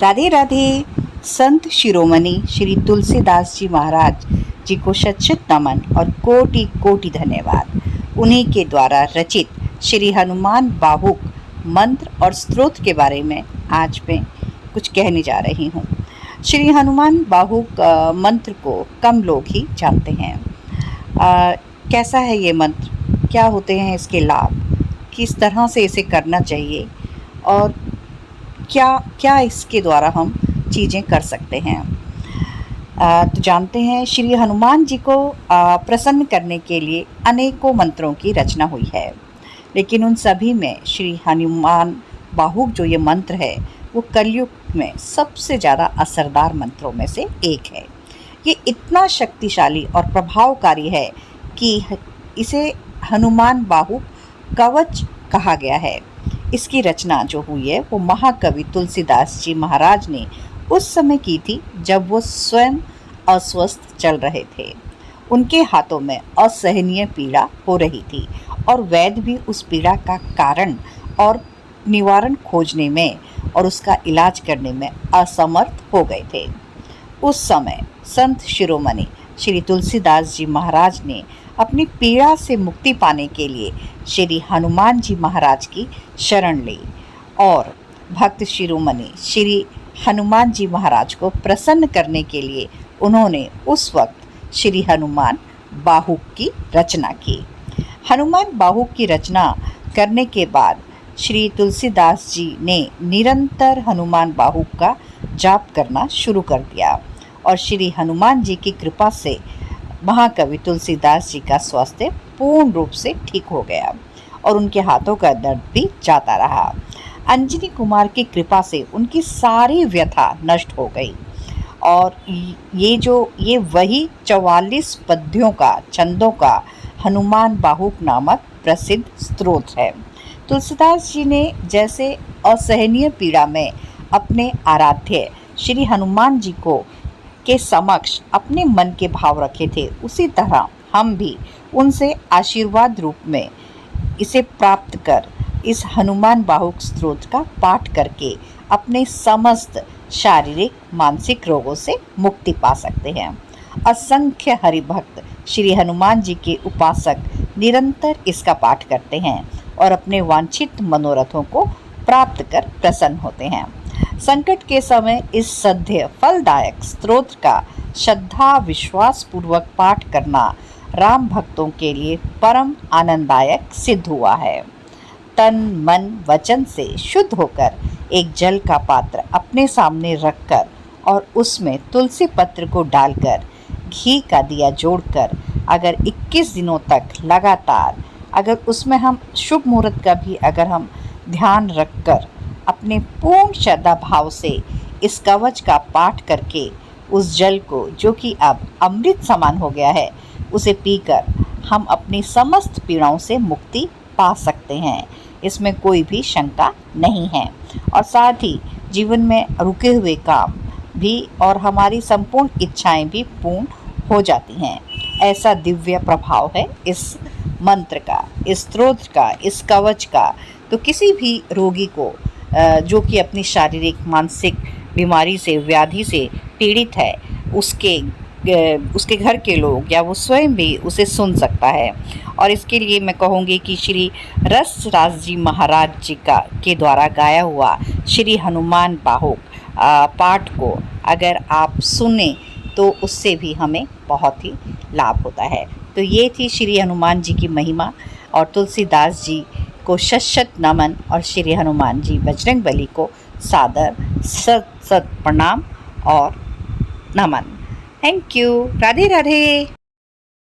राधे राधे। संत शिरोमणि श्री तुलसीदास जी महाराज जी को शत शत नमन और कोटि कोटि धन्यवाद। उन्हीं के द्वारा रचित श्री हनुमान बाहुक मंत्र और स्तोत्र के बारे में आज मैं कुछ कहने जा रही हूँ। श्री हनुमान बाहुक मंत्र को कम लोग ही जानते हैं। कैसा है ये मंत्र, क्या होते हैं इसके लाभ, किस तरह से इसे करना चाहिए और क्या क्या इसके द्वारा हम चीज़ें कर सकते हैं। तो जानते हैं, श्री हनुमान जी को प्रसन्न करने के लिए अनेकों मंत्रों की रचना हुई है, लेकिन उन सभी में श्री हनुमान बाहुक जो ये मंत्र है वो कलयुग में सबसे ज़्यादा असरदार मंत्रों में से एक है। ये इतना शक्तिशाली और प्रभावकारी है कि इसे हनुमान बाहुक कवच कहा गया है। इसकी रचना जो हुई है वो महाकवि तुलसीदास जी महाराज ने उस समय की थी जब वो स्वयं अस्वस्थ चल रहे थे। उनके हाथों में असहनीय पीड़ा हो रही थी और वैद्य भी उस पीड़ा का कारण और निवारण खोजने में और उसका इलाज करने में असमर्थ हो गए थे। उस समय संत शिरोमणि श्री तुलसीदास जी महाराज ने अपनी पीड़ा से मुक्ति पाने के लिए श्री हनुमान जी महाराज की शरण ली और भक्त शिरोमणि श्री हनुमान जी महाराज को प्रसन्न करने के लिए उन्होंने उस वक्त श्री हनुमान बाहुक की रचना की। हनुमान बाहुक की रचना करने के बाद श्री तुलसीदास जी ने निरंतर हनुमान बाहुक का जाप करना शुरू कर दिया और श्री हनुमान जी की कृपा से महाकवि तुलसीदास जी का स्वास्थ्य पूर्ण रूप से ठीक हो गया और उनके हाथों का दर्द भी जाता रहा। अंजनी कुमार की कृपा से उनकी सारी व्यथा नष्ट हो गई और ये वही 44 पद्यों का छंदों का हनुमान बाहुक नामक प्रसिद्ध स्तोत्र है। तुलसीदास जी ने जैसे असहनीय पीड़ा में अपने आराध्य श्री हनुमान जी को के समक्ष अपने मन के भाव रखे थे, उसी तरह हम भी उनसे आशीर्वाद रूप में इसे प्राप्त कर इस हनुमान बाहुक स्तोत्र का पाठ करके अपने समस्त शारीरिक मानसिक रोगों से मुक्ति पा सकते हैं। असंख्य हरिभक्त श्री हनुमान जी के उपासक निरंतर इसका पाठ करते हैं और अपने वांछित मनोरथों को प्राप्त कर प्रसन्न होते हैं। संकट के समय इस सद्य फलदायक स्तोत्र का श्रद्धा विश्वास पूर्वक पाठ करना राम भक्तों के लिए परम आनंददायक सिद्ध हुआ है। तन मन वचन से शुद्ध होकर एक जल का पात्र अपने सामने रखकर और उसमें तुलसी पत्र को डालकर घी का दिया जोड़कर अगर 21 दिनों तक लगातार अगर उसमें हम शुभ मुहूर्त का भी अगर हम ध्यान रखकर अपने पूर्ण श्रद्धा भाव से इस कवच का पाठ करके उस जल को, जो कि अब अमृत समान हो गया है, उसे पीकर हम अपनी समस्त पीड़ाओं से मुक्ति पा सकते हैं। इसमें कोई भी शंका नहीं है और साथ ही जीवन में रुके हुए काम भी और हमारी संपूर्ण इच्छाएं भी पूर्ण हो जाती हैं। ऐसा दिव्य प्रभाव है इस मंत्र का, इस स्तोत्र का, इस कवच का। तो किसी भी रोगी को जो कि अपनी शारीरिक मानसिक बीमारी से व्याधि से पीड़ित है, उसके घर के लोग या वो स्वयं भी उसे सुन सकता है। और इसके लिए मैं कहूँगी कि श्री रसराज जी महाराज जी के द्वारा गाया हुआ श्री हनुमान बाहुक पाठ को अगर आप सुने तो उससे भी हमें बहुत ही लाभ होता है। तो ये थी श्री हनुमान जी की महिमा और तुलसीदास जी को शत शत नमन और श्री हनुमान जी बजरंगबली को सादर सत सत प्रणाम और नमन। Thank you. राधे राधे।